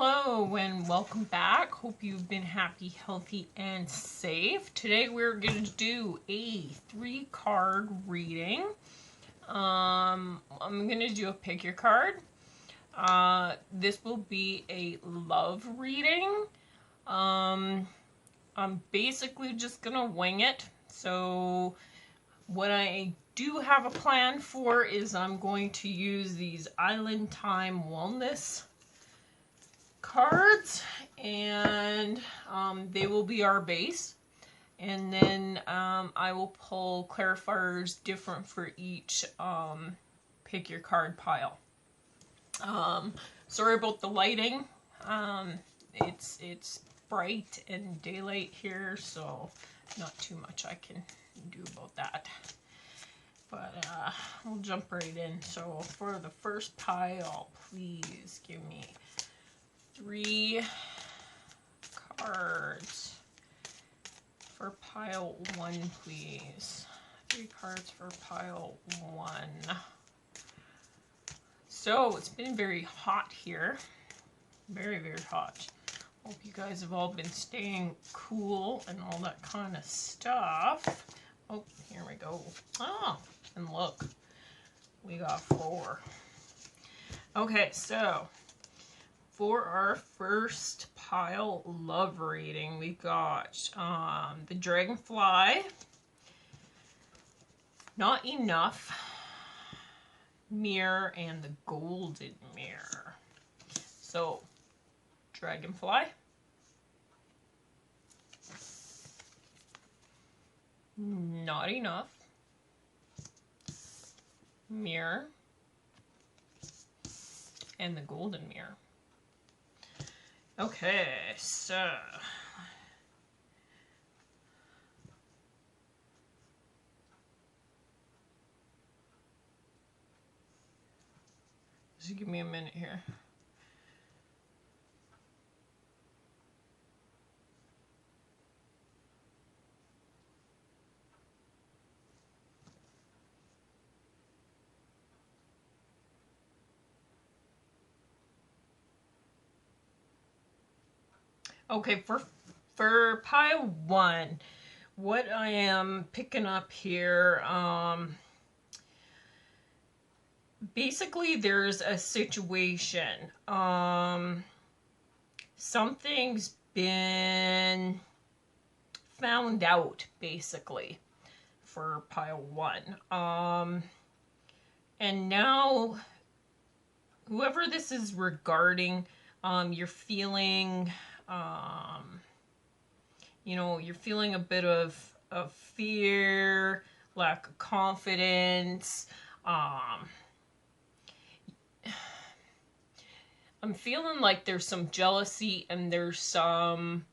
Hello and welcome back. Hope you've been happy, healthy, and safe. Today we're going to do a 3-card reading. I'm going to do a pick your card. This will be a love reading. I'm basically just going to wing it. So what I do have a plan for is I'm going to use these Island Time Wellness cards, and they will be our base, and then I will pull clarifiers different for each pick your card pile. Sorry about the lighting. It's bright and daylight here, so not too much I can do about that, but we'll jump right in. So for the first pile, please give me 3 cards for pile 1, please. 3 cards for pile 1. So it's been very hot here. Very, very hot. Hope you guys have all been staying cool and all that kind of stuff. Oh, here we go. Oh, and look, we got 4. Okay, so for our first pile love reading, we got the Dragonfly, Not Enough, Mirror, and the Golden Mirror. So, Dragonfly, Not Enough, Mirror, and the Golden Mirror. Okay, so just give me a minute here. Okay, for pile 1, what I am picking up here, basically there's a situation. Something's been found out, basically, for pile 1. And now, whoever this is regarding, you're feeling, you know, you're feeling a bit of fear, lack of confidence. I'm feeling like there's some jealousy and there's some,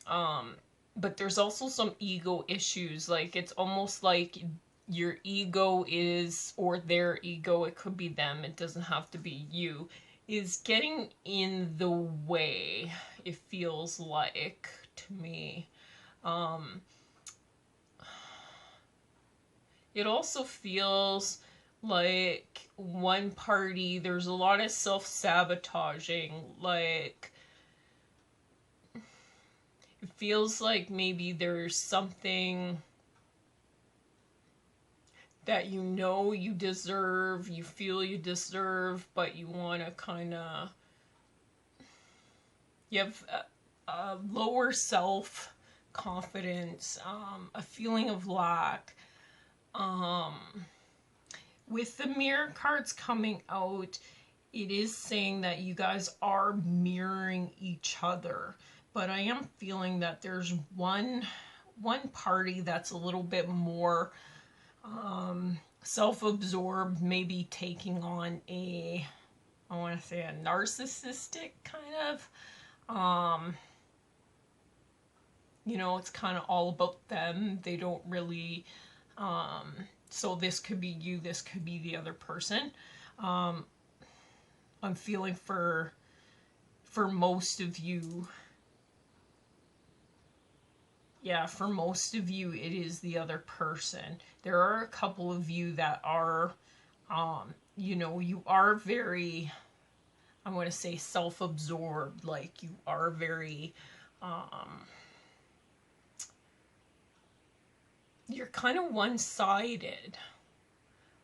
but there's also some ego issues. Like, it's almost like your ego is, or their ego, it could be them, it doesn't have to be you, is getting in the way, it feels like to me. It also feels like one party, there's a lot of self-sabotaging. Like, it feels like maybe there's something that you know you deserve, you feel you deserve, but you want to kind of, you have a lower self-confidence, a feeling of lack. With the mirror cards coming out, it is saying that you guys are mirroring each other, but I am feeling that there's one party that's a little bit more self-absorbed, maybe taking on a, I want to say, a narcissistic kind of, you know, it's kind of all about them. They don't really, so this could be you, this could be the other person. I'm feeling for most of you, yeah, for most of you, it is the other person. There are a couple of you that are, you know, you are very I want to say self-absorbed, like you are very, you're kind of one-sided,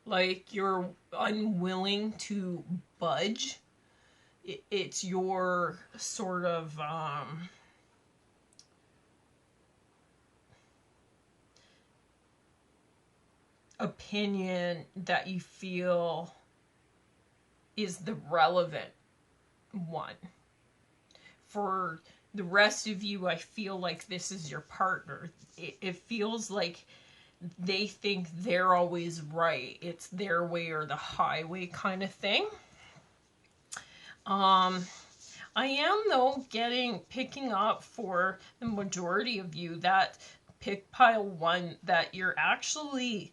like you're unwilling to budge. It's your sort of, opinion that you feel is the relevant one. For the rest of you, I feel like this is your partner. It feels like they think they're always right. It's their way or the highway kind of thing. I am, though, picking up for the majority of you that pick pile 1 that you're actually,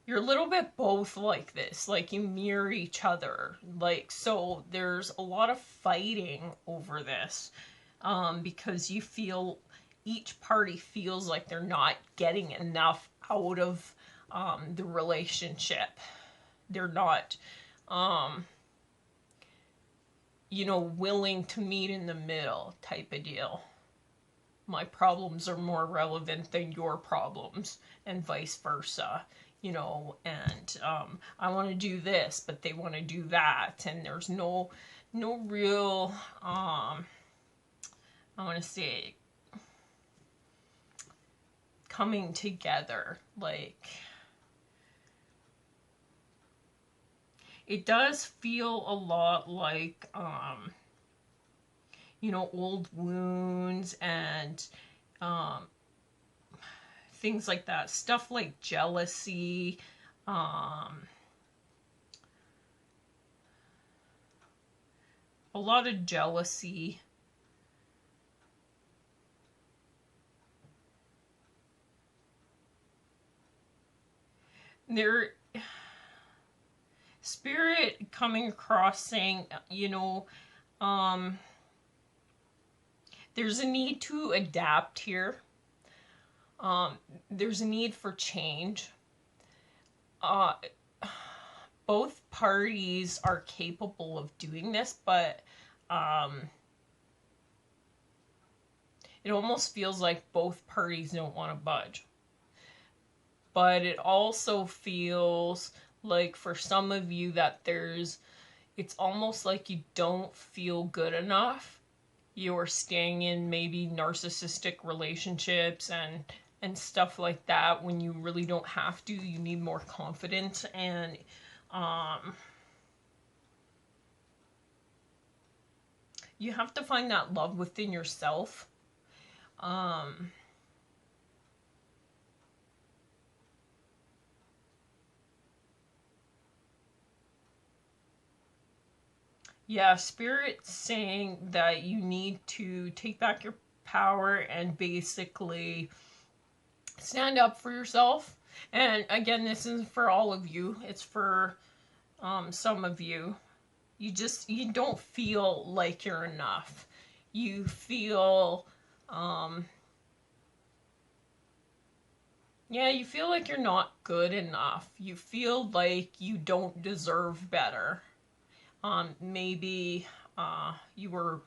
you're a little bit both like this, like you mirror each other. Like, so there's a lot of fighting over this, because you feel, each party feels like they're not getting enough out of, the relationship. They're not, you know, willing to meet in the middle type of deal. My problems are more relevant than your problems, and vice versa, you know, and I want to do this, but they want to do that, and there's no real, I want to say, coming together. Like, it does feel a lot like, you know, old wounds and things like that. Stuff like jealousy, a lot of jealousy. There, Spirit coming across saying, you know, there's a need to adapt here. There's a need for change. Both parties are capable of doing this, but it almost feels like both parties don't want to budge. But it also feels like for some of you that it's almost like you don't feel good enough. You're staying in maybe narcissistic relationships and stuff like that when you really don't have to. You need more confidence, and you have to find that love within yourself. Yeah, Spirit's saying that you need to take back your power and basically stand up for yourself. And again, this isn't for all of you. It's for some of you. You don't feel like you're enough. You feel, yeah, you feel like you're not good enough. You feel like you don't deserve better. Maybe you were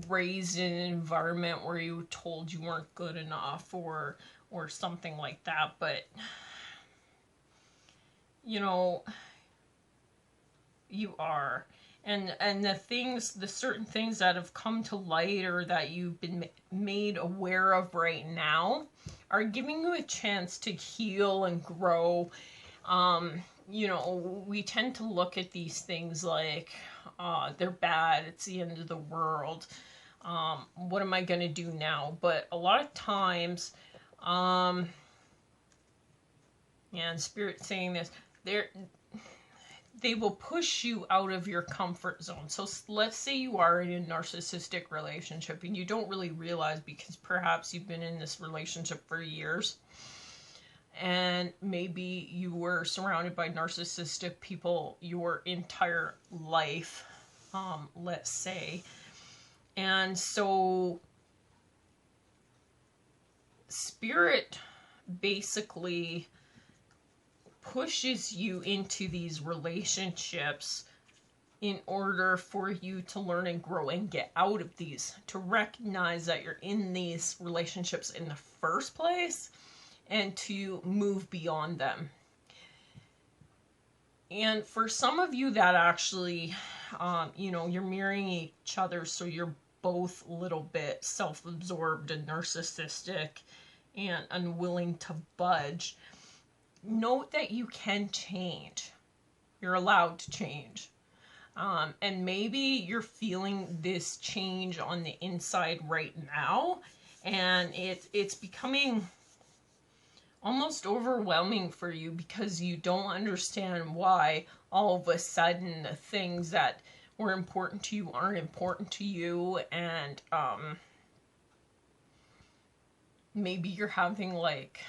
raised in an environment where you were told you weren't good enough, or something like that, but you know, you are. And the certain things that have come to light or that you've been made aware of right now are giving you a chance to heal and grow. You know, we tend to look at these things like, they're bad, it's the end of the world, what am I going to do now? But a lot of times, yeah, and Spirit saying this, they will push you out of your comfort zone. So let's say you are in a narcissistic relationship and you don't really realize, because perhaps you've been in this relationship for years, and maybe you were surrounded by narcissistic people your entire life, let's say. And so Spirit basically pushes you into these relationships in order for you to learn and grow and get out of these, to recognize that you're in these relationships in the first place and to move beyond them. And for some of you that actually, you know, you're mirroring each other, so you're both a little bit self-absorbed and narcissistic and unwilling to budge. Note that you can change. You're allowed to change. And maybe you're feeling this change on the inside right now, and it's becoming almost overwhelming for you because you don't understand why all of a sudden the things that were important to you aren't important to you. And maybe you're having like,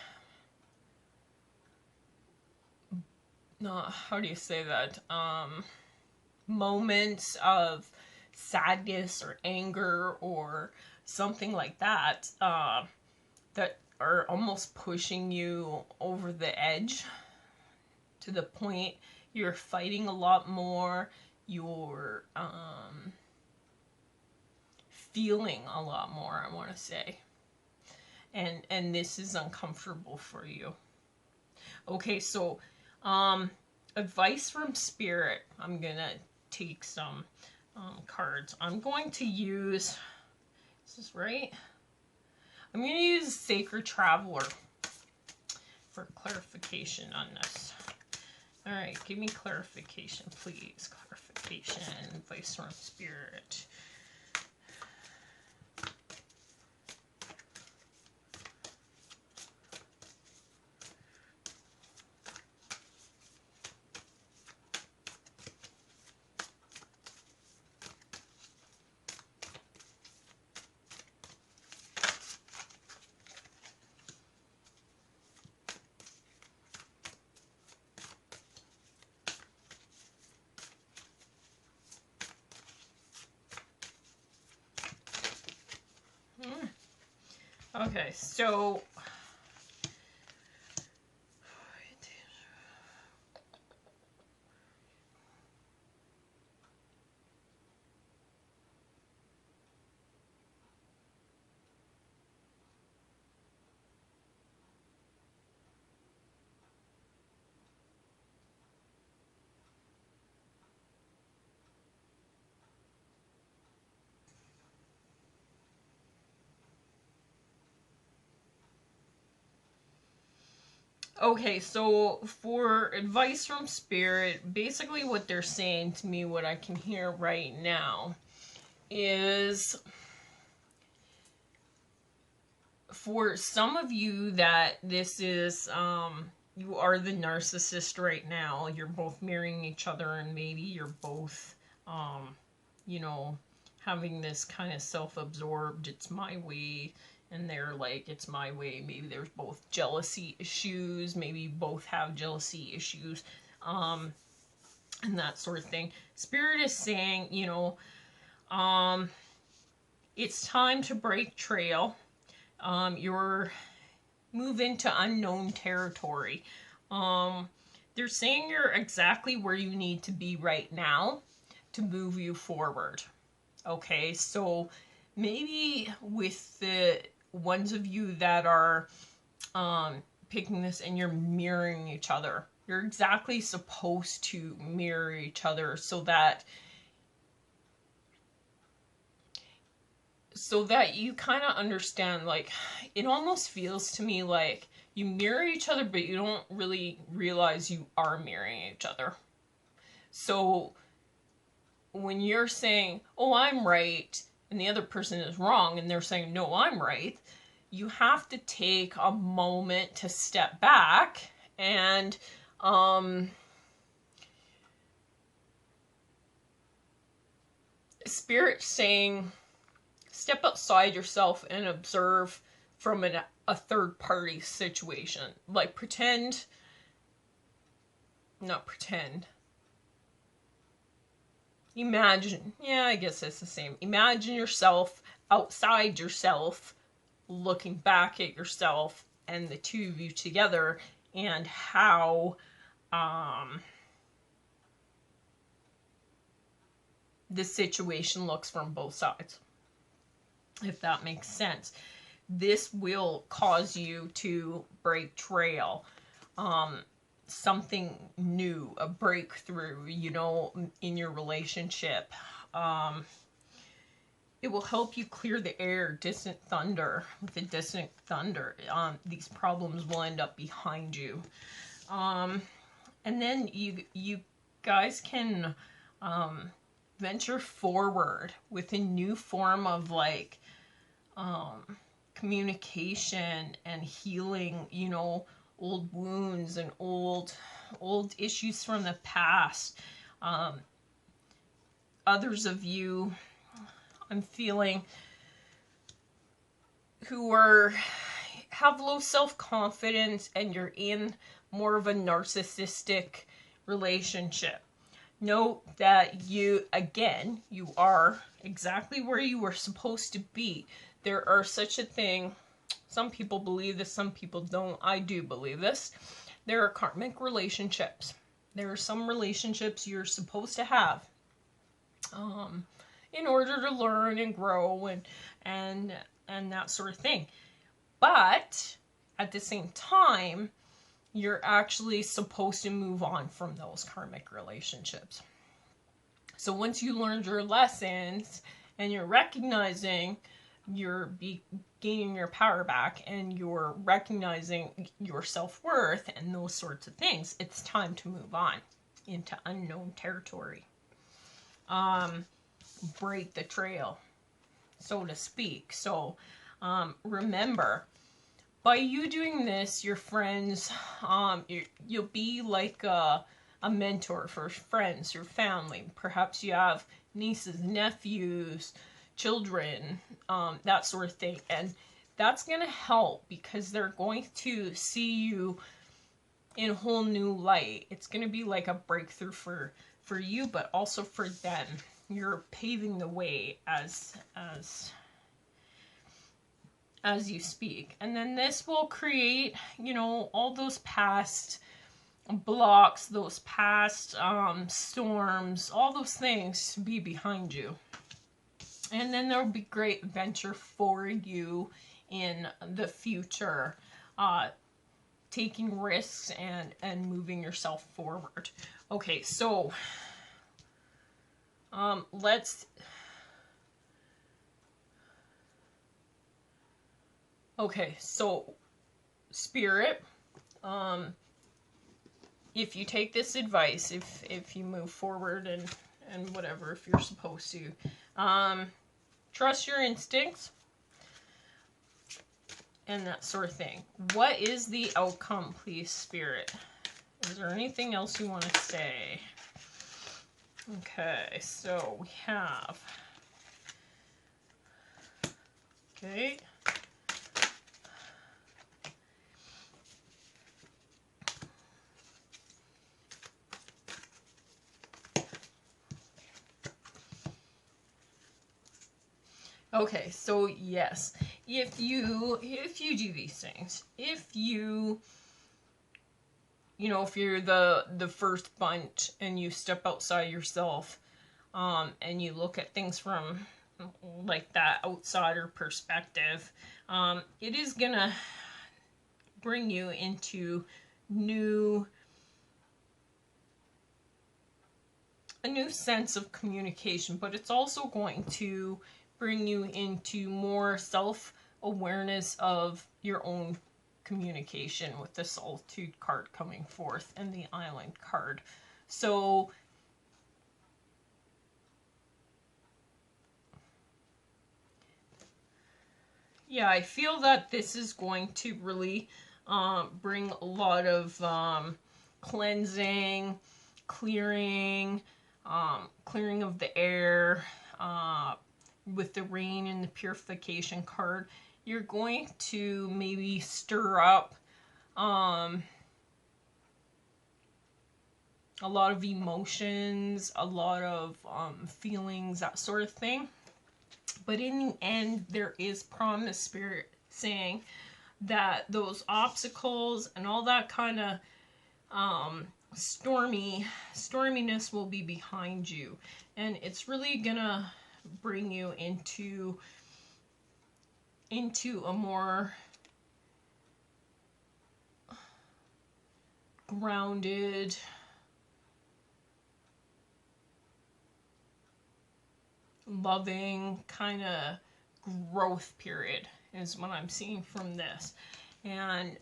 how do you say that, moments of sadness or anger or something like that, that are almost pushing you over the edge to the point you're fighting a lot more, you're feeling a lot more, I want to say, and this is uncomfortable for you. Okay, so advice from Spirit. I'm gonna take some cards. I'm going to use, is this right? I'm going to use Sacred Traveler for clarification on this. Alright, give me clarification, please. Clarification, advice from Spirit. Okay, so okay, so for advice from Spirit, basically what they're saying to me, what I can hear right now, is for some of you that this is, you are the narcissist right now. You're both mirroring each other, and maybe you're both, you know, having this kind of self-absorbed, it's my way, and they're like, it's my way. Maybe there's both jealousy issues, maybe both have jealousy issues, and that sort of thing. Spirit is saying, you know, it's time to break trail. You're move into unknown territory. They're saying you're exactly where you need to be right now to move you forward. Okay, so maybe with the ones of you that are picking this and you're mirroring each other, you're exactly supposed to mirror each other so that you kind of understand, like, it almost feels to me like you mirror each other, but you don't really realize you are mirroring each other. So when you're saying, oh, I'm right, and the other person is wrong, and they're saying, no, I'm right, you have to take a moment to step back and, Spirit saying, step outside yourself and observe from a third party situation. Like imagine, yeah, I guess it's the same. Imagine yourself outside yourself, looking back at yourself and the two of you together, and how the situation looks from both sides, if that makes sense. This will cause you to break trail, something new, a breakthrough, you know, in your relationship. It will help you clear the air, distant thunder. With the distant thunder, these problems will end up behind you. And then you guys can venture forward with a new form of like communication and healing, you know, old wounds and old issues from the past. Others of you, I'm feeling, who have low self-confidence and you're in more of a narcissistic relationship. Note that you are exactly where you were supposed to be. There are such a thing, some people believe this, some people don't. I do believe this. There are karmic relationships. There are some relationships you're supposed to have in order to learn and grow and that sort of thing. But at the same time, you're actually supposed to move on from those karmic relationships. So once you learned your lessons and you're recognizing, you're gaining your power back and you're recognizing your self-worth and those sorts of things, it's time to move on into unknown territory. Break the trail, so to speak. So remember, by you doing this, your friends, you'll be like a mentor for friends, your family. Perhaps you have nieces, nephews, children, that sort of thing. And that's going to help because they're going to see you in a whole new light. It's going to be like a breakthrough for you, but also for them. You're paving the way as you speak. And then this will create, you know, all those past blocks, those past storms, all those things to be behind you. And then there'll be great adventure for you in the future, taking risks and moving yourself forward. Okay, so okay, so Spirit, if you take this advice, if you move forward and whatever, if you're supposed to, trust your instincts and that sort of thing. What is the outcome, please, Spirit? Is there anything else you want to say? Okay, so we have, okay, okay, so yes, if you do these things, if you know, if you're the first bunch and you step outside yourself, and you look at things from like that outsider perspective, it is gonna bring you into a new sense of communication, but it's also going to bring you into more self-awareness of your own communication, with the Solitude card coming forth and the Island card. So yeah, I feel that this is going to really bring a lot of cleansing, clearing of the air, with the rain and the purification card. You're going to maybe stir up a lot of emotions, a lot of feelings, that sort of thing. But in the end, there is promise, Spirit, saying that those obstacles and all that kind of storminess will be behind you, and it's really gonna bring you into a more grounded, loving kind of growth period is what I'm seeing from this. And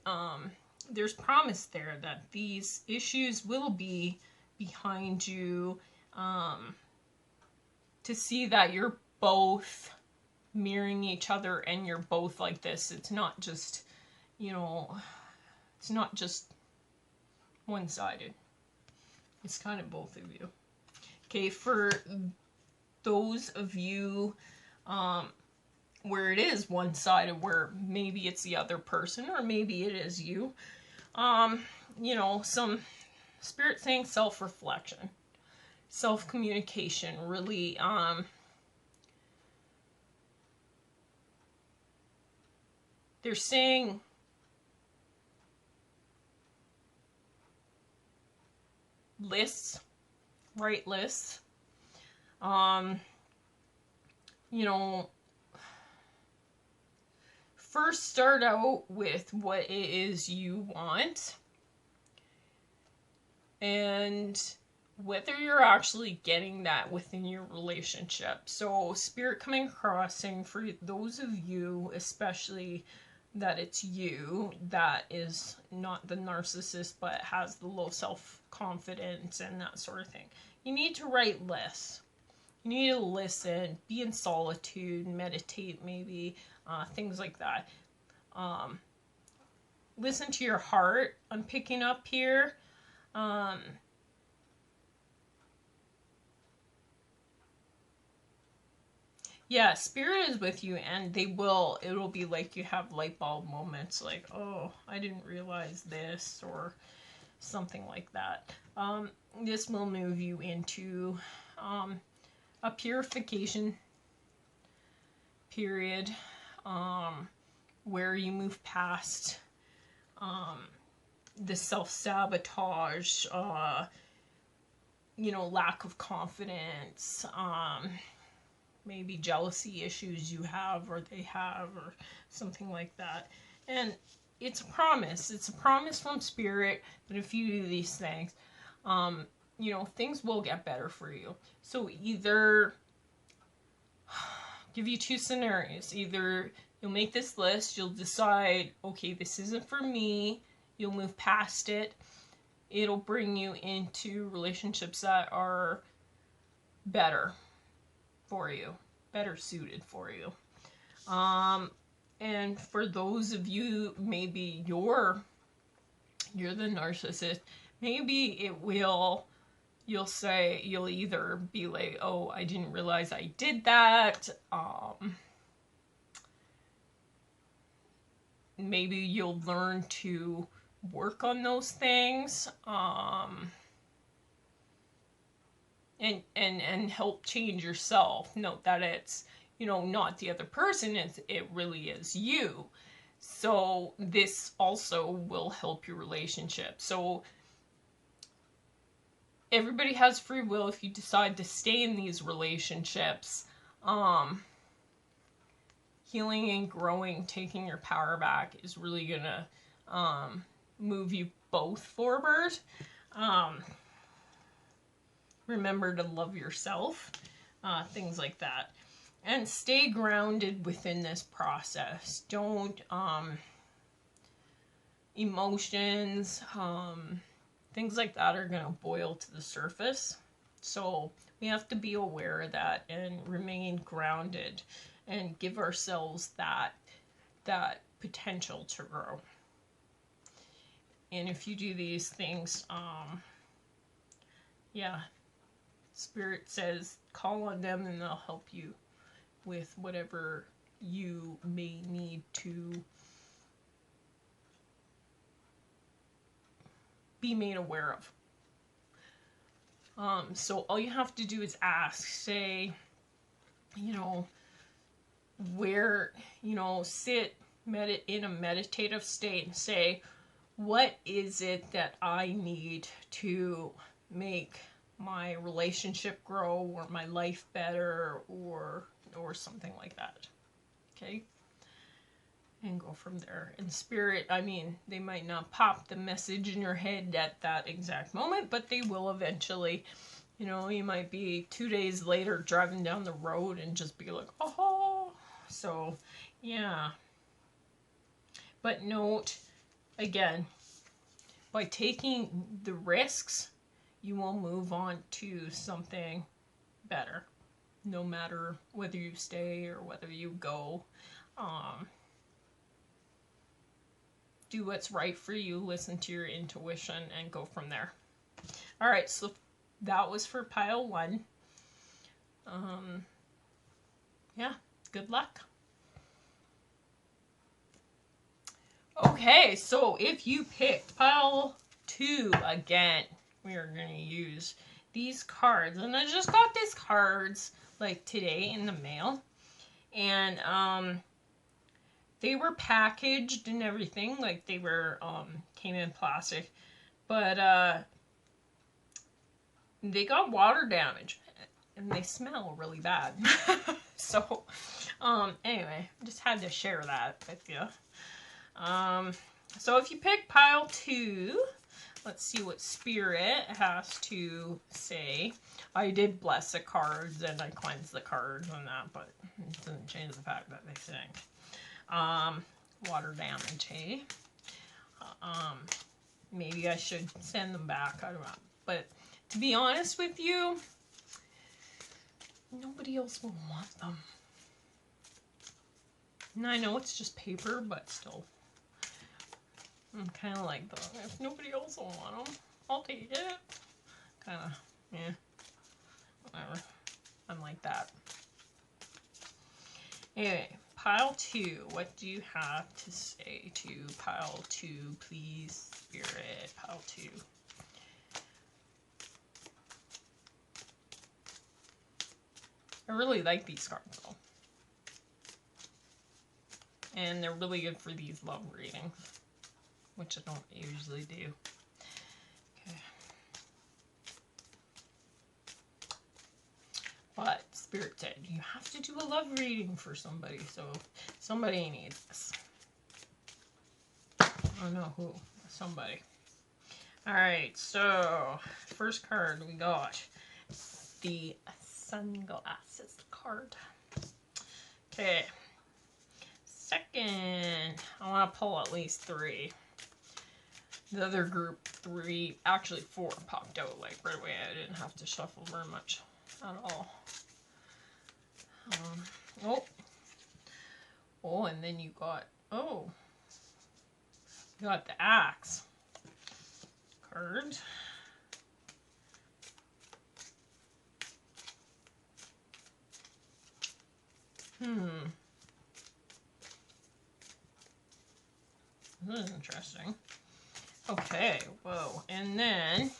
there's promise there that these issues will be behind you, to see that you're both mirroring each other and you're both like this. It's not just, you know, it's not just one-sided. It's kind of both of you. Okay, for those of you where it is one-sided, where maybe it's the other person or maybe it is you, you know, some spirit saying self-reflection, self-communication, really, they're saying lists, write lists, you know, first start out with what it is you want and whether you're actually getting that within your relationship. So spirit coming across saying for those of you especially that it's you that is not the narcissist but has the low self-confidence and that sort of thing. You need to write lists. You need to listen, be in solitude, meditate maybe, things like that. Listen to your heart. I'm picking up here. Yeah, spirit is with you, and it'll be like you have light bulb moments, like, oh, I didn't realize this, or something like that. This will move you into a purification period, where you move past the self-sabotage, you know, lack of confidence, maybe jealousy issues you have or they have or something like that. And it's a promise. It's a promise from spirit that if you do these things, you know, things will get better for you. So either, give you two scenarios. Either you'll make this list, you'll decide, okay, this isn't for me, you'll move past it. It'll bring you into relationships that are better for you, better suited for you. And for those of you, maybe you're the narcissist, maybe it will, you'll either be like, oh, I didn't realize I did that. Maybe you'll learn to work on those things, and help change yourself. Note that it's, you know, not the other person, it really is you. So this also will help your relationship. So everybody has free will. If you decide to stay in these relationships, healing and growing, taking your power back is really gonna move you both forward. Remember to love yourself, things like that. And stay grounded within this process. Don't, emotions, things like that are going to boil to the surface. So we have to be aware of that and remain grounded and give ourselves that potential to grow. And if you do these things, yeah, Spirit says call on them and they'll help you with whatever you may need to be made aware of. So all you have to do is ask, say, you know, where, you know, sit in a meditative state and say, what is it that I need to make my relationship grow or my life better or something like that. Okay? And go from there. In spirit, I mean, they might not pop the message in your head at that exact moment, but they will eventually. You know, you might be 2 days later driving down the road and just be like, oh. So, yeah. But note, again, by taking the risks, you will move on to something better. No matter whether you stay or whether you go. Do what's right for you, listen to your intuition, and go from there. All right, so that was for pile 1. Yeah, good luck. Okay, so if you picked pile 2 again, we are going to use these cards. And I just got these cards like today in the mail. And they were packaged and everything, like they were came in plastic, but they got water damage and they smell really bad. So anyway, just had to share that with you. So if you pick pile 2, let's see what Spirit has to say. I did bless the cards and I cleansed the cards and that, but it doesn't change the fact that they stink. Water damage, hey? Maybe I should send them back, I don't know. But to be honest with you, nobody else will want them. And I know it's just paper, but still. I'm kind of like, if nobody else will want them, I'll take it. Kind of, yeah, whatever. I'm like that. Anyway, pile 2, what do you have to say to pile 2, please, Spirit? Pile 2. I really like these cards, though. And they're really good for these love readings, which I don't usually do. Okay. But Spirit said you have to do a love reading for somebody, so somebody needs this. I don't know who. Somebody. Alright, so first card we got the sunglasses card. Okay. Second, I want to pull at least 3. The other group 3, actually 4 popped out like right away. I didn't have to shuffle very much at all. Oh, and then you got, you got the axe card. This is interesting. Okay, whoa, and then,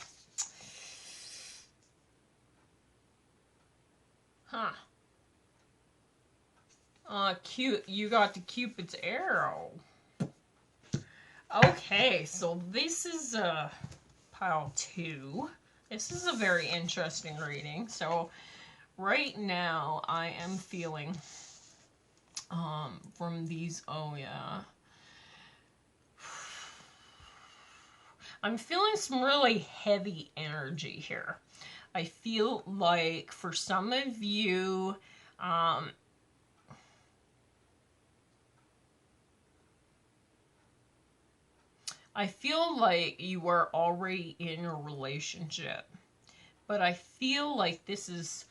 cute, you got the Cupid's arrow. Okay, so this is pile 2. This is a very interesting reading. So right now I am feeling from these, I'm feeling some really heavy energy here. I feel like for some of you, I feel like you are already in a relationship, but I feel like this is,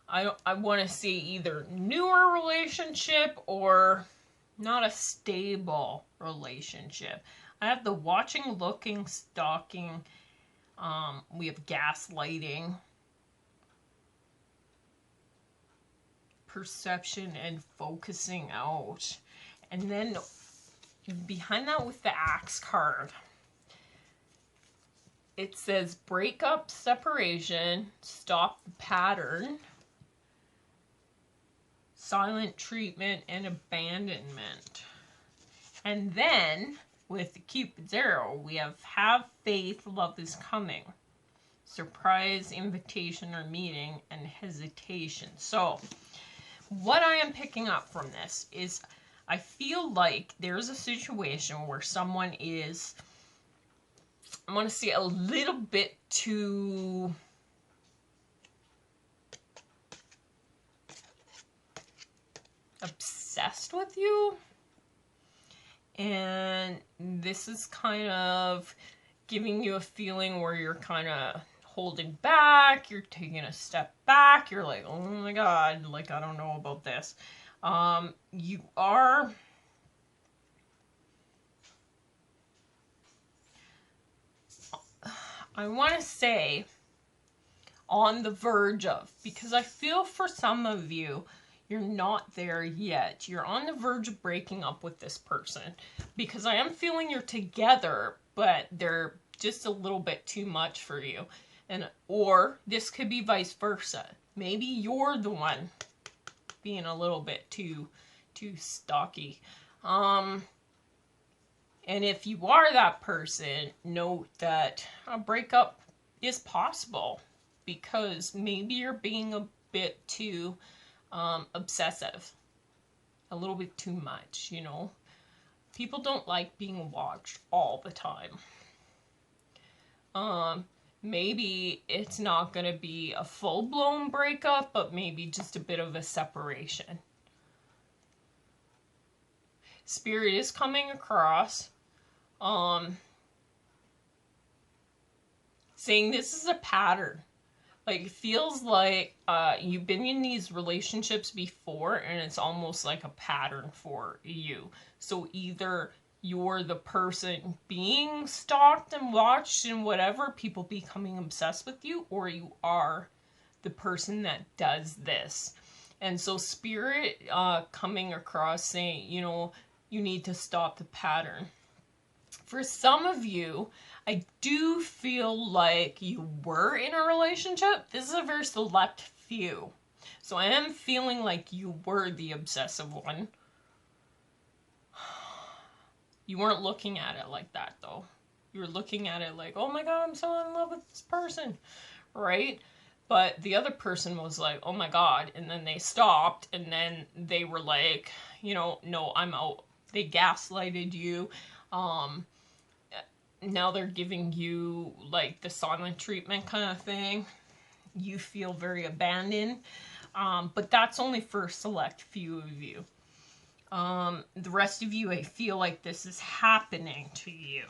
I want to say either newer relationship or not a stable relationship. I have the watching, looking, stalking, we have gaslighting, perception, and focusing out. And then behind that with the axe card, it says breakup, separation, stop the pattern, silent treatment, and abandonment. And then with the Cupid's arrow, we have faith, love is coming. Surprise, invitation or meeting, and hesitation. So, what I am picking up from this is I feel like there's a situation where someone is, I want to say, a little bit too obsessed with you. And this is kind of giving you a feeling where you're kind of holding back, you're taking a step back, you're like, oh my god, like, I don't know about this. You are I want to say on the verge of, because I feel for some of you, you're not there yet. You're on the verge of breaking up with this person, because I am feeling you're together, but they're just a little bit too much for you. And or this could be vice versa. Maybe you're the one being a little bit too stocky. And if you are that person, note that a breakup is possible, because maybe you're being a bit too obsessive, a little bit too much, you know. People don't like being watched all the time. Maybe it's not going to be a full-blown breakup, but maybe just a bit of a separation. Spirit is coming across, saying this is a pattern. Like, it feels like you've been in these relationships before, and it's almost like a pattern for you. So either you're the person being stalked and watched and whatever, people becoming obsessed with you, or you are the person that does this. And so Spirit coming across saying, you know, you need to stop the pattern. For some of you, I do feel like you were in a relationship. This is a very select few. So I am feeling like you were the obsessive one. You weren't looking at it like that, though. You were looking at it like, oh my god, I'm so in love with this person, right? But the other person was like, oh my god, and then they stopped, and then they were like, you know, no, I'm out. They gaslighted you. Now they're giving you, like, the silent treatment kind of thing. You feel very abandoned. But that's only for a select few of you. The rest of you, I feel like this is happening to you.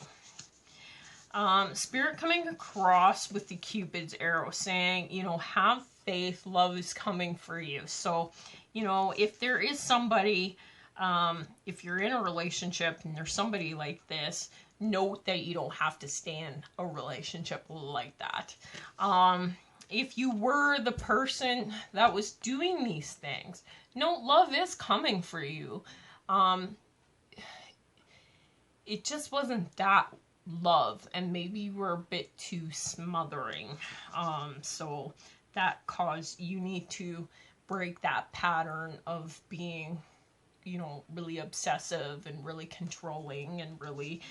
Spirit coming across with the Cupid's arrow saying, you know, have faith, love is coming for you. So, you know, if there is somebody, if you're in a relationship and there's somebody like this, note that you don't have to stay in a relationship like that. If you were the person that was doing these things, note love is coming for you. It just wasn't that love, and maybe you were a bit too smothering. So that caused you need to break that pattern of being, you know, really obsessive and really controlling and really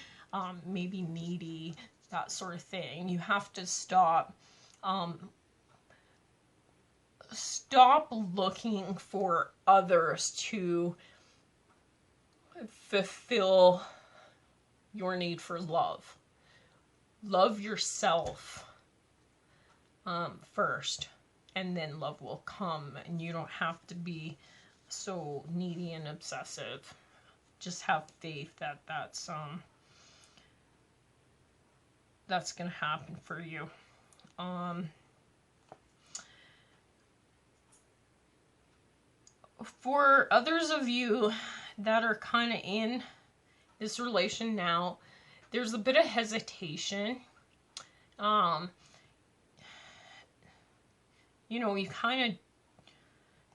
maybe needy, that sort of thing. You have to stop looking for others to fulfill your need for love. Love yourself first, and then love will come, and you don't have to be so needy and obsessive. Just have faith that that's gonna happen for you. For others of you that are kind of in this relation now, there's a bit of hesitation. You know, you kind of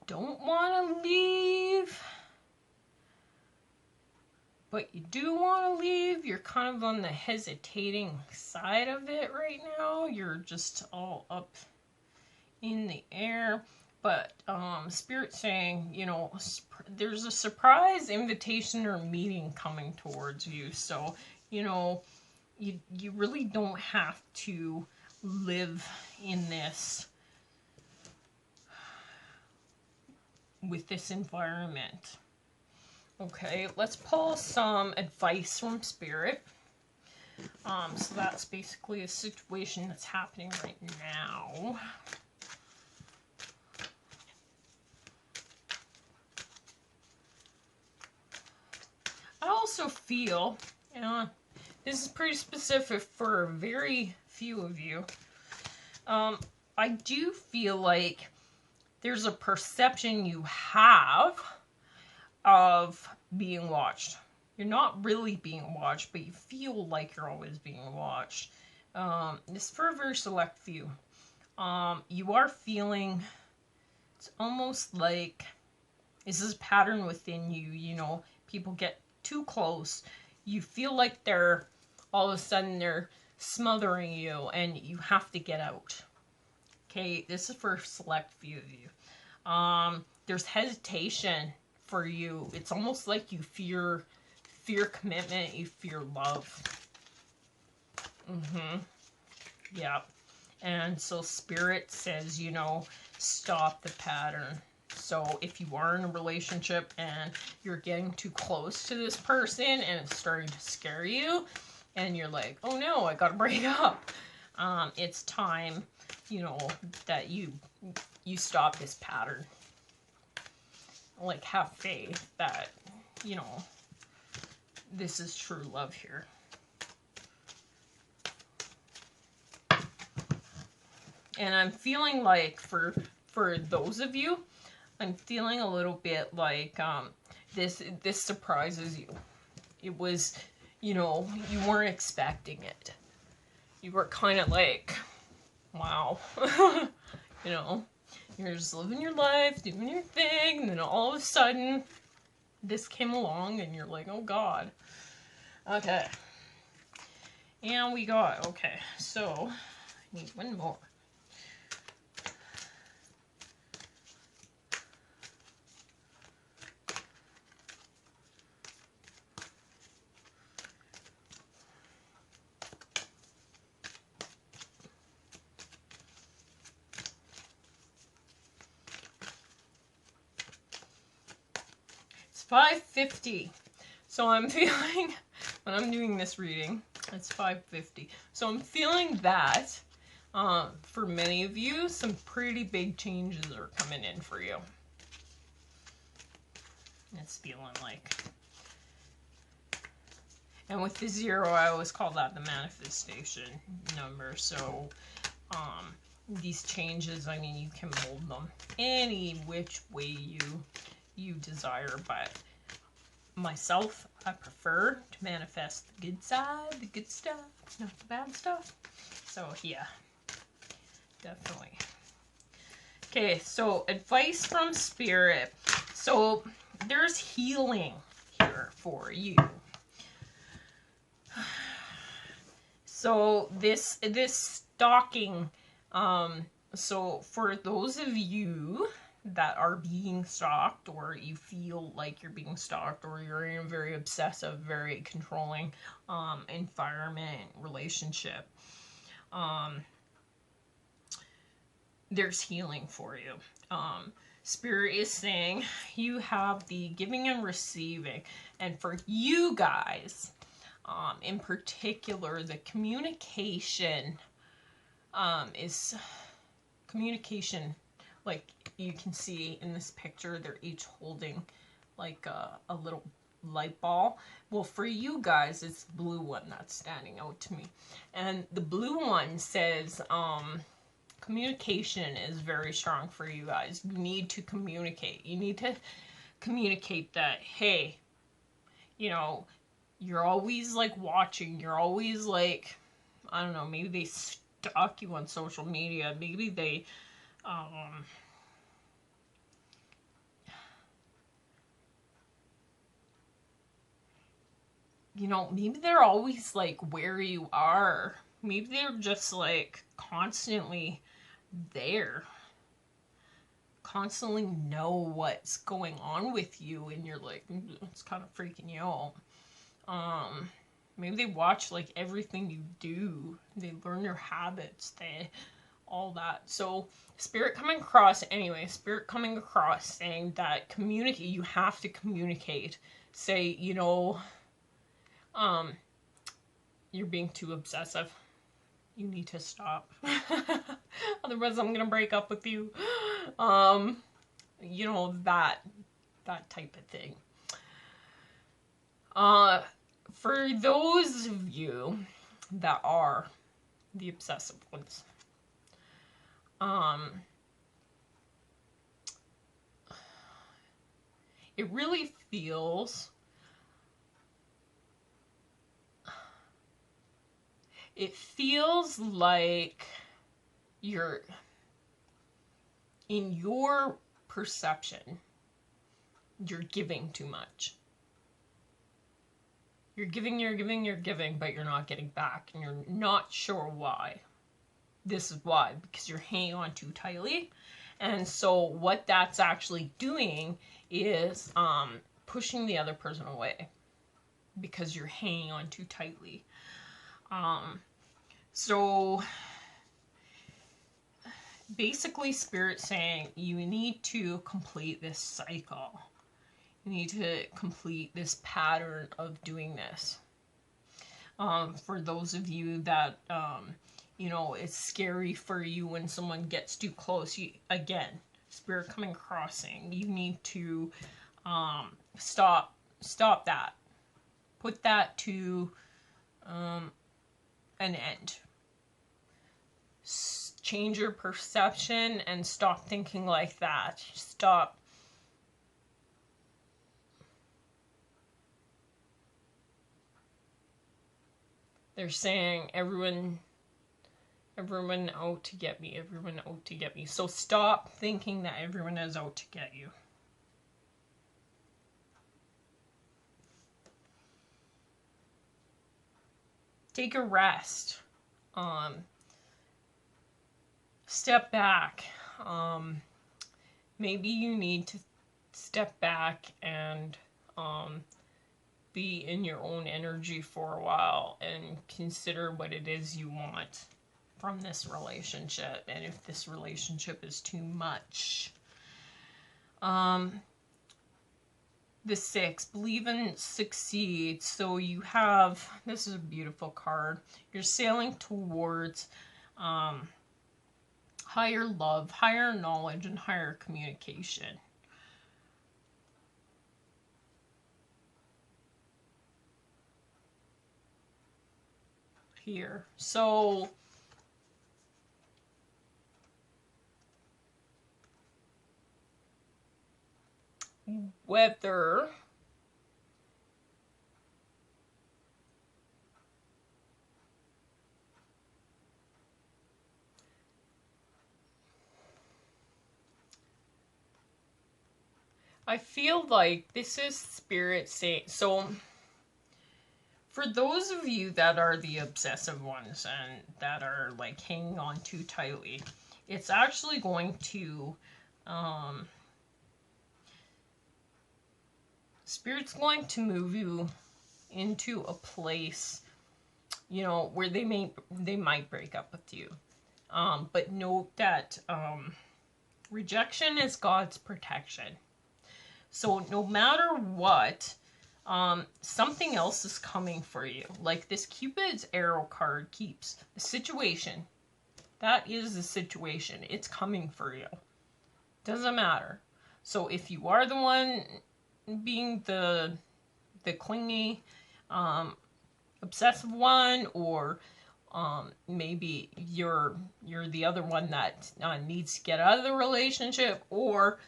don't want to leave, but you do want to leave. You're kind of on the hesitating side of it right now. You're just all up in the air. But Spirit's saying, you know, there's a surprise invitation or meeting coming towards you. So, you know, you really don't have to live in this, with this environment. Okay, let's pull some advice from Spirit. So that's basically a situation that's happening right now. I also feel, this is pretty specific for very few of you. I do feel like there's a perception you have of being watched. You're not really being watched, but you feel like you're always being watched. This is for a very select few. You are feeling, it's almost like, this is a pattern within you, you know, people get too close. You feel like they're, all of a sudden, they're smothering you, and you have to get out. Okay, this is for a select few of you. There's hesitation for you. It's almost like you fear commitment, you fear love. Yeah. And so Spirit says, you know, stop the pattern. So if you are in a relationship and you're getting too close to this person and it's starting to scare you, and you're like, oh no, I gotta break up. It's time, you know, that you stop this pattern. Like, have faith that, you know, this is true love here. And I'm feeling like for those of you, I'm feeling a little bit like this surprises you. It was, you know, you weren't expecting it. You were kind of like, wow. You know, you're just living your life, doing your thing, and then all of a sudden, this came along, and you're like, oh God. Okay. And we got, okay, so, I need one more. It's 5:50. So I'm feeling, when I'm doing this reading, it's 5:50. So I'm feeling that, for many of you, some pretty big changes are coming in for you. It's feeling like. And with the 0, I always call that the manifestation number. So, these changes, I mean, you can mold them any which way you desire, but myself, I prefer to manifest the good side, the good stuff, not the bad stuff. So, yeah, definitely. Okay, so advice from Spirit. So, there's healing here for you. So, this stalking, so for those of you that are being stalked, or you feel like you're being stalked, or you're in a very obsessive, very controlling environment, relationship, there's healing for you. Spirit is saying you have the giving and receiving, and for you guys, in particular, the communication is communication. Like you can see in this picture, they're each holding like a little light ball. Well, for you guys, it's the blue one that's standing out to me. And the blue one says, communication is very strong for you guys. You need to communicate. You need to communicate that, hey, you know, you're always like watching. You're always like, I don't know, maybe they stalk you on social media. Maybe they, you know, maybe they're always like where you are. Maybe they're just like constantly there. Constantly know what's going on with you, and you're like, it's kind of freaking you out. Maybe they watch like everything you do. They learn your habits. All that. So spirit coming across saying that communicate. You have to communicate. Say, you know, you're being too obsessive. You need to stop. Otherwise I'm gonna break up with you. You know, that type of thing. For those of you that are the obsessive ones, it really feels, like you're, in your perception, you're giving too much. You're giving, but you're not getting back, and you're not sure why. This is why, because you're hanging on too tightly. And so what that's actually doing is pushing the other person away, because you're hanging on too tightly. So basically Spirit saying you need to complete this cycle. You need to complete this pattern of doing this. For those of you that, you know, it's scary for you when someone gets too close. Again, Spirit coming across saying you need to stop that. Put that to an end. Change your perception and stop thinking like that. Stop. They're saying everyone out to get me, everyone out to get me. So stop thinking that everyone is out to get you. Take a rest. Step back. Maybe you need to step back and be in your own energy for a while and consider what it is you want from this relationship, and if this relationship is too much. The 6, believe and succeed. So you have, this is a beautiful card. You're sailing towards higher love, higher knowledge, and higher communication. Here. So whether I feel like this is Spirit saying, so for those of you that are the obsessive ones and that are like hanging on too tightly, it's actually going to, Spirit's going to move you into a place, you know, where they might break up with you. But note that rejection is God's protection. So no matter what, something else is coming for you. Like this Cupid's arrow card keeps the situation. That is the situation. It's coming for you. Doesn't matter. So if you are the one being the clingy, obsessive one, or maybe you're the other one that needs to get out of the relationship, or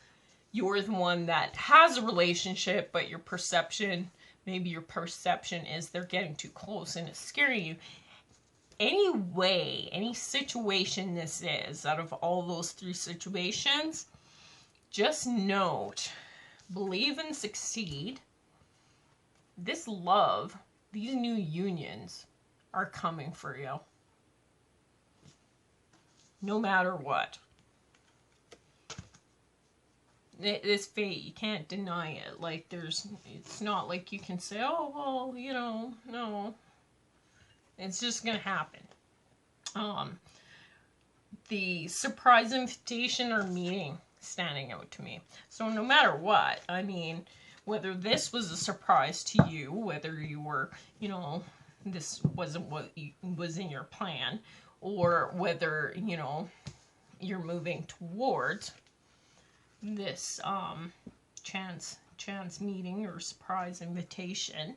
you're the one that has a relationship, but your perception is they're getting too close and it's scaring you. Anyway, any situation this is, out of all those 3 situations, just note, believe and succeed. This love, these new unions are coming for you. No matter what. This fate, you can't deny it. Like it's not like you can say, oh, well, you know, no. It's just going to happen. The surprise invitation or meeting standing out to me. So no matter what, I mean, whether this was a surprise to you, whether you were, you know, this wasn't what was in your plan, or whether, you know, you're moving towards this chance meeting or surprise invitation.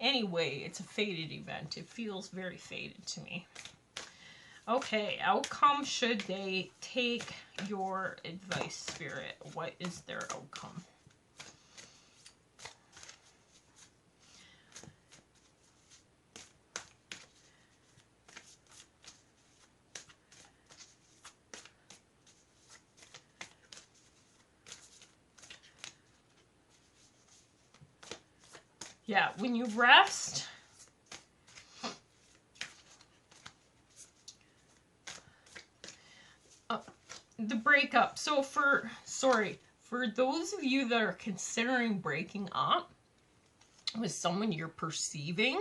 Anyway, it's a fated event. It feels very fated to me. Okay, outcome should they take your advice, Spirit? What is their outcome? Yeah, when you rest, the breakup. So for those of you that are considering breaking up with someone you're perceiving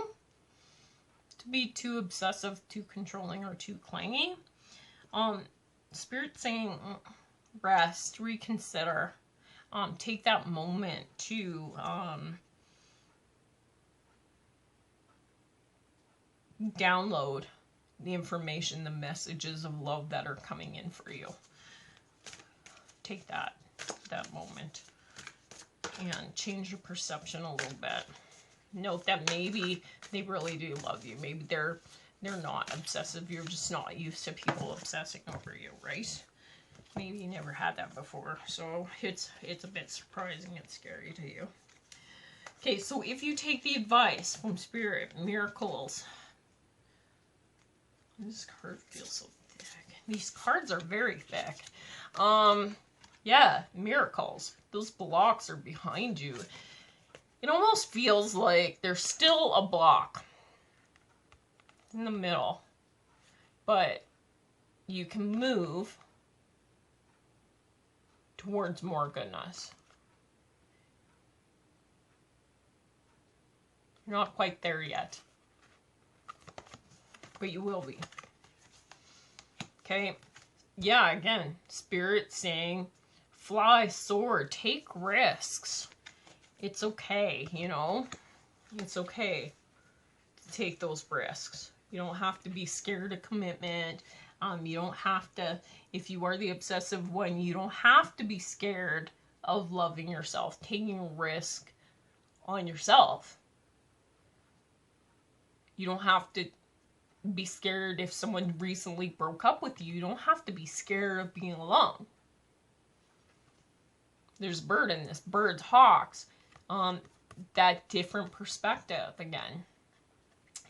to be too obsessive, too controlling, or too clingy, Spirit's saying rest, reconsider, take that moment to download the information, the messages of love that are coming in for you. Take that moment and change your perception a little bit. Note that maybe they really do love you. Maybe they're not obsessive. You're just not used to people obsessing over you, right? Maybe you never had that before, so it's a bit surprising and scary to you. Okay, so if you take the advice from Spirit, miracles. This card feels so thick. These cards are very thick. Yeah, miracles. Those blocks are behind you. It almost feels like there's still a block in the middle, but you can move towards more goodness. You're not quite there yet, but you will be. Okay. Yeah, again, Spirit saying, fly, soar, take risks. It's okay, you know? It's okay to take those risks. You don't have to be scared of commitment. You don't have to, if you are the obsessive one, you don't have to be scared of loving yourself, taking a risk on yourself. You don't have to be scared if someone recently broke up with you. You don't have to be scared of being alone. There's a bird in this. Birds, hawks. That different perspective again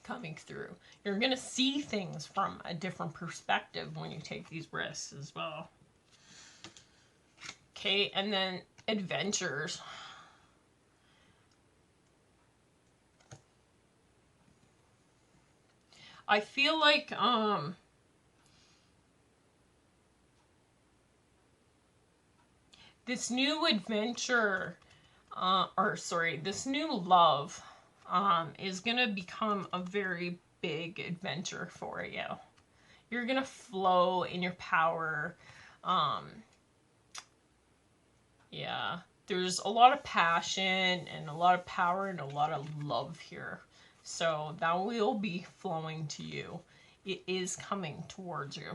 coming through. You're going to see things from a different perspective when you take these risks as well. Okay, and then adventures. I feel like this new adventure, this new love is going to become a very big adventure for you. You're going to flow in your power. Yeah, there's a lot of passion and a lot of power and a lot of love here. So that will be flowing to you. It is coming towards you.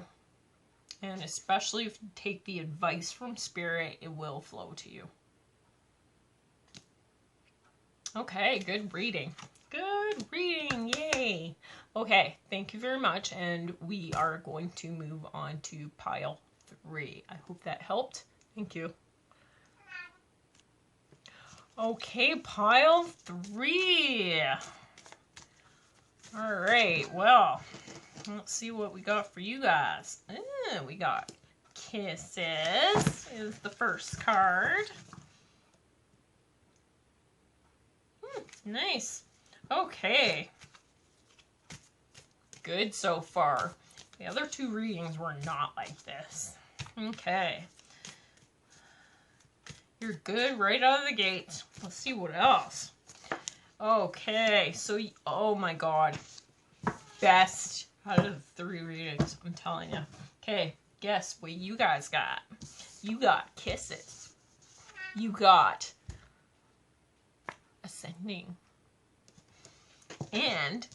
And especially if you take the advice from Spirit, it will flow to you. Okay, good reading. Good reading, yay! Okay, thank you very much. And we are going to move on to pile 3. I hope that helped. Thank you. Okay, pile 3. All right, well, let's see what we got for you guys. We got Kisses is the first card. Nice. Okay. Good so far. The other 2 readings were not like this. Okay. You're good right out of the gate. Let's see what else. Okay, so, oh my god. best out of the 3 readings, I'm telling you. Okay, guess what you guys got? You got kisses. You got ascending. And,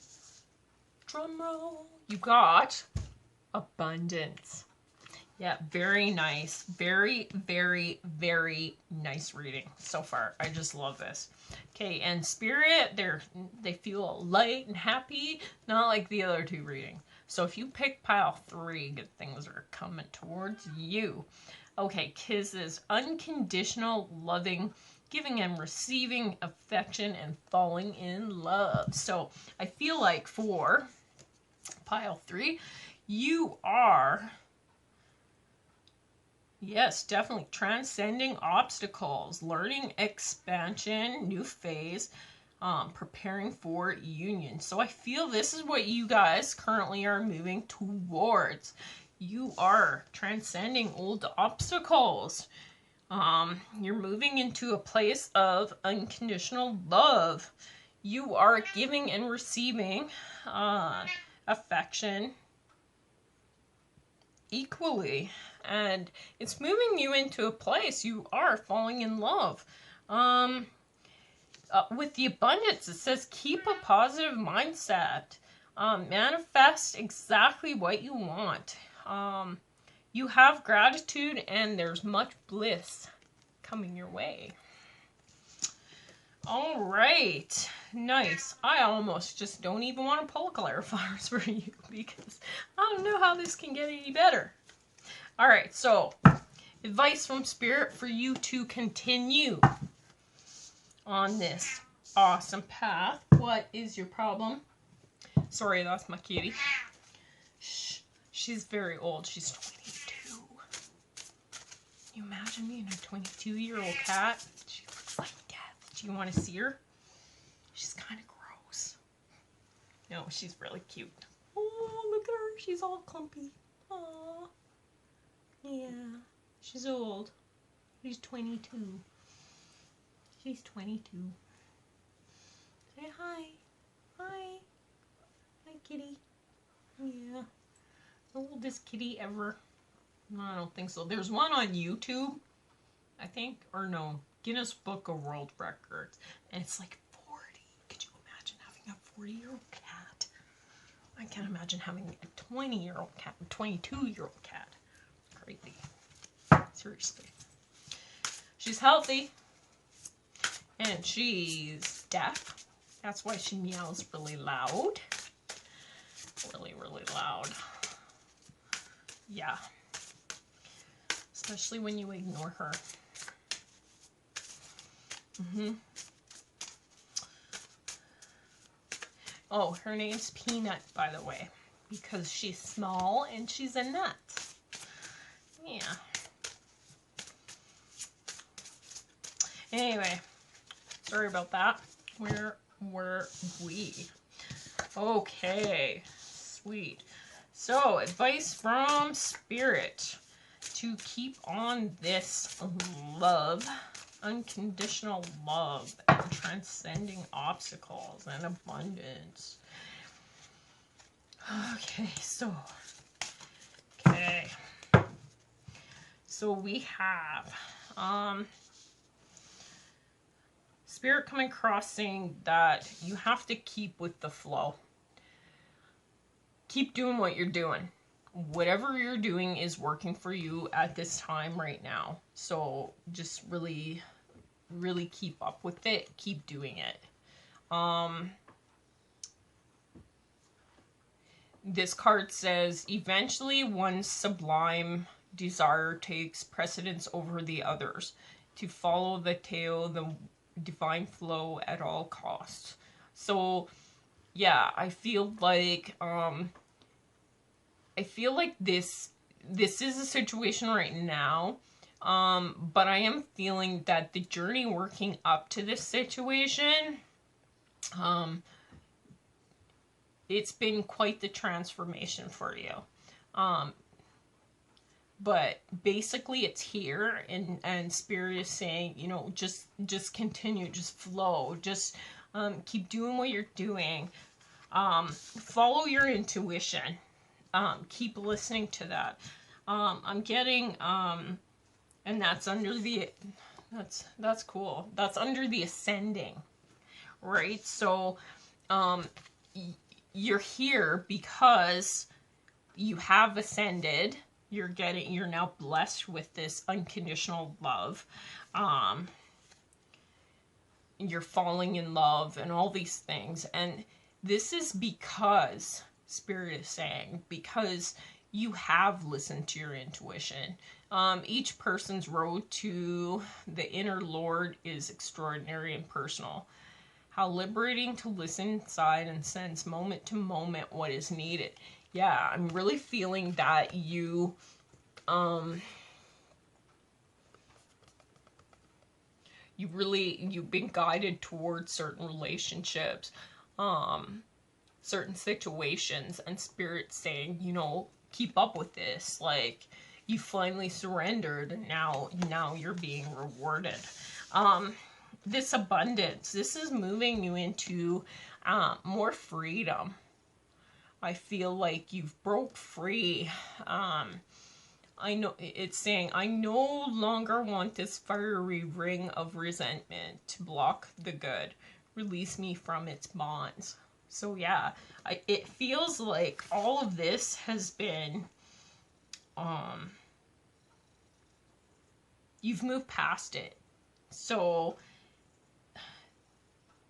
drum roll, you got abundance. Yeah, very nice. Very, very, very nice reading so far. I just love this. Okay, and Spirit, they feel light and happy, not like the other 2 readings. So if you pick pile 3, good things are coming towards you. Okay, kisses, unconditional, loving, giving and receiving affection and falling in love. So I feel like for pile 3, you are... Yes, definitely. Transcending obstacles, learning expansion, new phase, preparing for union. So I feel this is what you guys currently are moving towards. You are transcending old obstacles. You're moving into a place of unconditional love. You are giving and receiving affection equally. And it's moving you into a place you are falling in love. With the abundance, it says keep a positive mindset. Manifest exactly what you want. You have gratitude and there's much bliss coming your way. All right. Nice. I almost just don't even want to pull clarifiers for you because I don't know how this can get any better. All right, so advice from Spirit for you to continue on this awesome path. What is your problem? Sorry, that's my kitty. Shh, she's very old. She's 22. Can you imagine being a 22-year-old cat? She looks like death. Do you want to see her? She's kind of gross. No, she's really cute. Oh, look at her. She's all clumpy. Aww. Yeah, she's old. She's 22. She's 22. Say hi. Hi. Hi, kitty. Yeah. The oldest kitty ever. No, I don't think so. There's one on YouTube, I think. Or no, Guinness Book of World Records. And it's like 40. Could you imagine having a 40-year-old cat? I can't imagine having a 20-year-old cat, a 22-year-old cat. Crazy. Seriously. She's healthy. And she's deaf. That's why she meows really loud. Really, really loud. Yeah. Especially when you ignore her. Oh, her name's Peanut, by the way. Because she's small and she's a nut. Yeah. Anyway, sorry about that. Where were we? Okay, sweet. So, advice from Spirit to keep on this love, unconditional love, and transcending obstacles and abundance. Okay, so we have Spirit coming across saying that you have to keep with the flow. Keep doing what you're doing. Whatever you're doing is working for you at this time right now. So just really, really keep up with it. Keep doing it. This card says, eventually one's sublime desire takes precedence over the others. To follow the tail, the divine flow at all costs. So, yeah, I feel like this is a situation right now. But I am feeling that the journey working up to this situation, it's been quite the transformation for you. But basically it's here, and Spirit is saying, you know, just continue, just flow, just keep doing what you're doing. Follow your intuition. Keep listening to that. I'm getting, and that's under the, that's cool. That's under the ascending, right? So, you're here because you have ascended. You're now blessed with this unconditional love. You're falling in love and all these things. And this is because, Spirit is saying, because you have listened to your intuition. Each person's road to the inner Lord is extraordinary and personal. How liberating to listen inside and sense moment to moment what is needed. Yeah, I'm really feeling that you've been guided towards certain relationships, certain situations, and Spirit saying, you know, keep up with this. Like, you finally surrendered, and now you're being rewarded. This abundance, this is moving you into more freedom. I feel like you've broke free. I know it's saying, I no longer want this fiery ring of resentment to block the good. Release me from its bonds. So yeah, it feels like all of this has been, you've moved past it. So,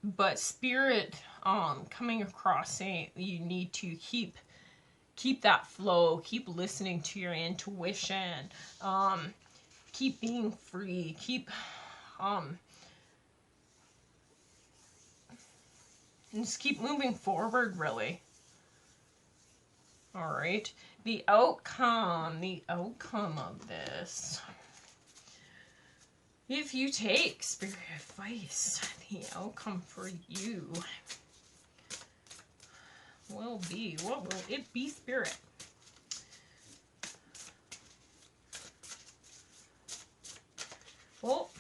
but Spirit, coming across saying you need to keep that flow, keep listening to your intuition, keep being free, keep, just keep moving forward, really. All right. The outcome of this. If you take Spirit advice, the outcome for you will be, what will it be, Spirit? Well,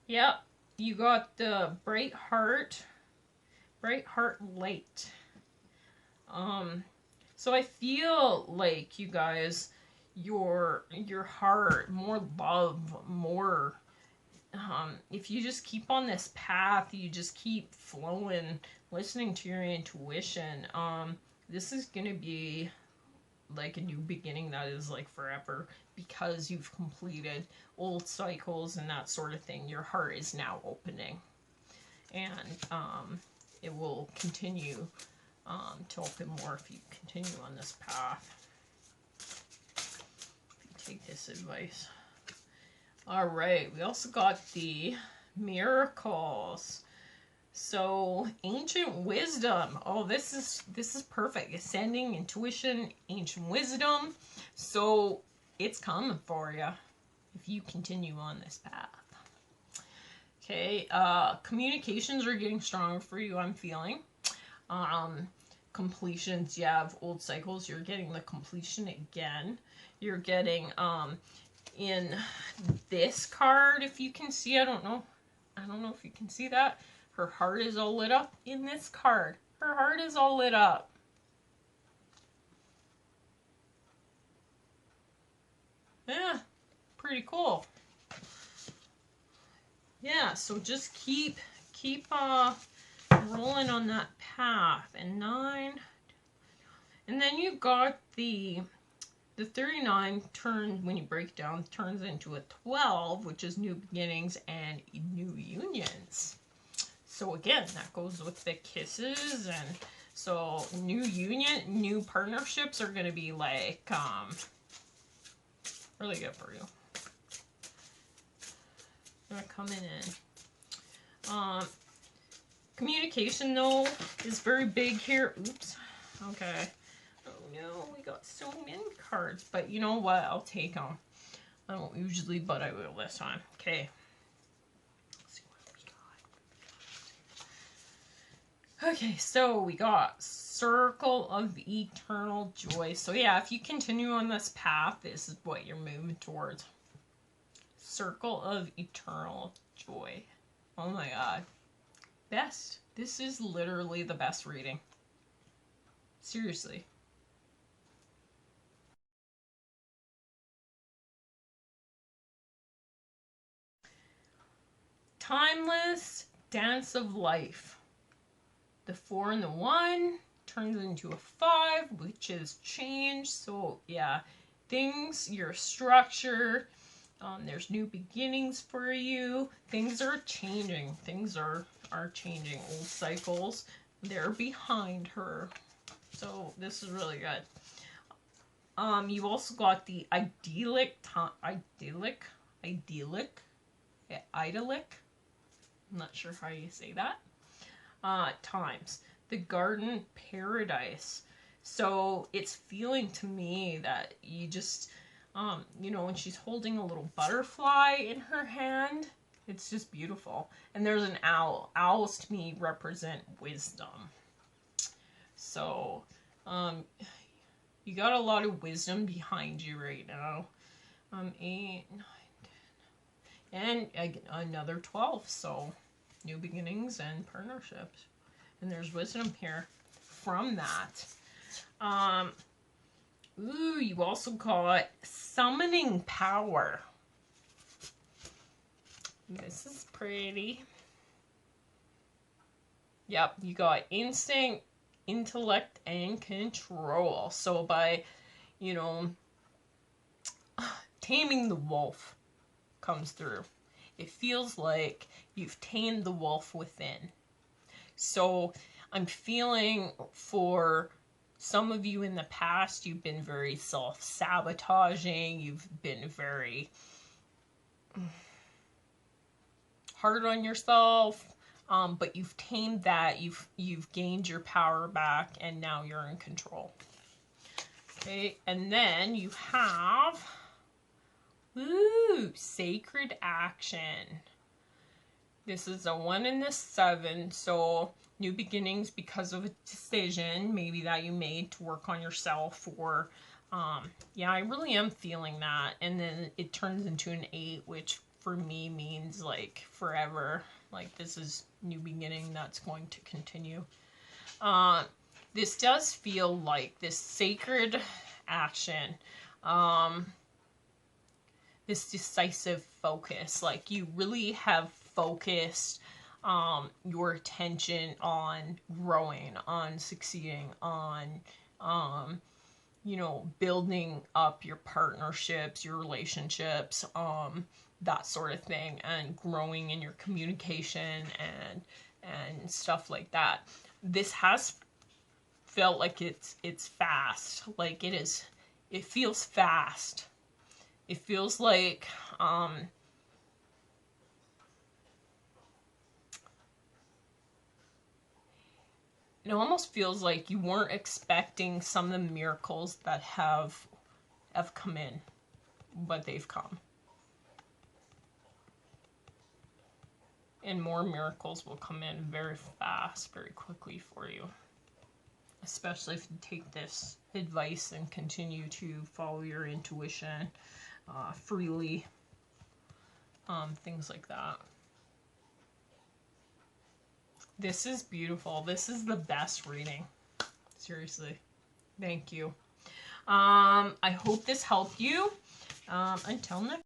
yep, you got the bright heart light. So I feel like, you guys, your heart, more love, more, if you just keep on this path, you just keep flowing, listening to your intuition, this is gonna be like a new beginning that is like forever, because you've completed old cycles and that sort of thing. Your heart is now opening, and it will continue to open more if you continue on this path. If you take this advice. All right, we also got the miracles. So, ancient wisdom. Oh, this is perfect. Ascending, intuition, ancient wisdom. So, it's coming for you if you continue on this path. Okay, communications are getting stronger for you, I'm feeling. Completions, yeah, of old cycles, you're getting the completion again. You're getting, in this card, if you can see, I don't know if you can see that. Her heart is all lit up in this card. Her heart is all lit up. Yeah, pretty cool. Yeah, so just keep rolling on that path. And 9, and then you got the 39 turn, when you break down, turns into a 12, which is new beginnings and new unions. So again, that goes with the kisses, and so new union, new partnerships are going to be like, really good for you. They're coming in. Communication, though, is very big here. Oops. Okay. Oh, no. We got so many cards. But you know what? I'll take them. I don't usually, but I will this time. Okay. Let's see what we got. Okay, so we got Circle of Eternal Joy. So, yeah, if you continue on this path, this is what you're moving towards. Circle of Eternal Joy. Oh my god. Best. This is literally the best reading. Seriously. Timeless Dance of Life. The 4 and the 1 turns into a 5, which is change. So yeah, things, your structure, there's new beginnings for you. Things are changing. Things are changing. Old cycles, they're behind her. So this is really good. You also got the idyllic. I'm not sure how you say that. Times. The Garden Paradise. So it's feeling to me that you just, you know, when she's holding a little butterfly in her hand, it's just beautiful. And there's an owl. Owls to me represent wisdom. So, you got a lot of wisdom behind you right now. 8, 9, 10. And another 12. So, new beginnings and partnerships. And there's wisdom here from that. Ooh, you also got Summoning Power. This is pretty. Yep, you got instinct, intellect, and control. So by, you know, taming the wolf comes through. It feels like you've tamed the wolf within. So I'm feeling for some of you in the past, you've been very self-sabotaging. You've been very hard on yourself. But you've tamed that. You've gained your power back, and now you're in control. Okay, and then you have, ooh, Sacred Action. This is a 1 and a 7, so new beginnings because of a decision maybe that you made to work on yourself, or yeah, I really am feeling that. And then it turns into an 8, which for me means like forever. Like this is new beginning that's going to continue. This does feel like this sacred action, this decisive focus, like you really have focused your attention on growing, on succeeding, on you know, building up your partnerships, your relationships, that sort of thing, and growing in your communication and stuff like that. This has felt like it's fast. Like it is, it feels fast. It feels like it almost feels like you weren't expecting some of the miracles that have come in, but they've come. And more miracles will come in very fast, very quickly for you. Especially if you take this advice and continue to follow your intuition freely. Things like that. This is beautiful. This is the best reading. Seriously. Thank you. I hope this helped you. Until next